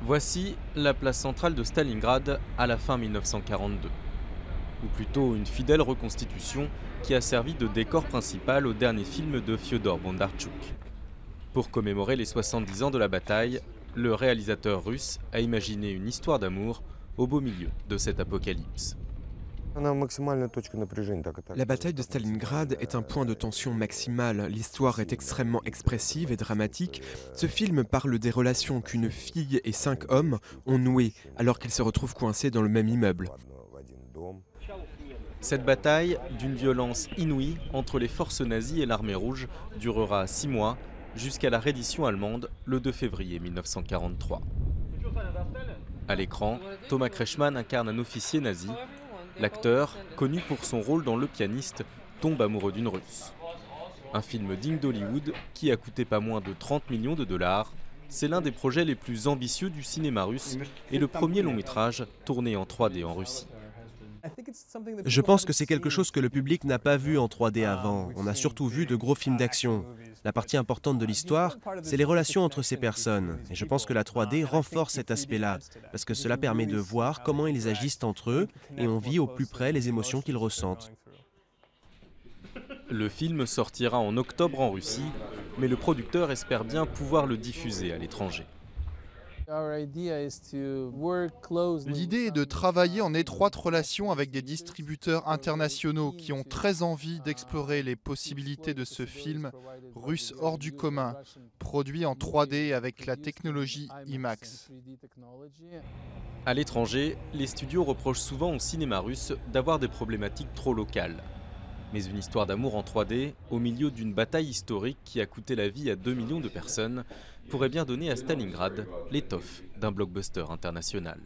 Voici la place centrale de Stalingrad à la fin 1942, ou plutôt une fidèle reconstitution qui a servi de décor principal au dernier film de Fyodor Bondarchuk. Pour commémorer les 70 ans de la bataille, le réalisateur russe a imaginé une histoire d'amour au beau milieu de cet apocalypse. La bataille de Stalingrad est un point de tension maximale. L'histoire est extrêmement expressive et dramatique. Ce film parle des relations qu'une fille et 5 hommes ont nouées alors qu'ils se retrouvent coincés dans le même immeuble. Cette bataille, d'une violence inouïe entre les forces nazies et l'armée rouge, durera 6 mois jusqu'à la reddition allemande le 2 février 1943. À l'écran, Thomas Kretschmann incarne un officier nazi. L'acteur, connu pour son rôle dans Le Pianiste, tombe amoureux d'une Russe. Un film digne d'Hollywood qui a coûté pas moins de 30 millions de dollars. C'est l'un des projets les plus ambitieux du cinéma russe et le premier long métrage tourné en 3D en Russie. Je pense que c'est quelque chose que le public n'a pas vu en 3D avant. On a surtout vu de gros films d'action. La partie importante de l'histoire, c'est les relations entre ces personnes. Et je pense que la 3D renforce cet aspect-là, parce que cela permet de voir comment ils agissent entre eux et on vit au plus près les émotions qu'ils ressentent. Le film sortira en octobre en Russie, mais le producteur espère bien pouvoir le diffuser à l'étranger. L'idée est de travailler en étroite relation avec des distributeurs internationaux qui ont très envie d'explorer les possibilités de ce film russe hors du commun, produit en 3D avec la technologie IMAX. À l'étranger, les studios reprochent souvent au cinéma russe d'avoir des problématiques trop locales. Mais une histoire d'amour en 3D, au milieu d'une bataille historique qui a coûté la vie à 2 millions de personnes, pourrait bien donner à Stalingrad l'étoffe d'un blockbuster international.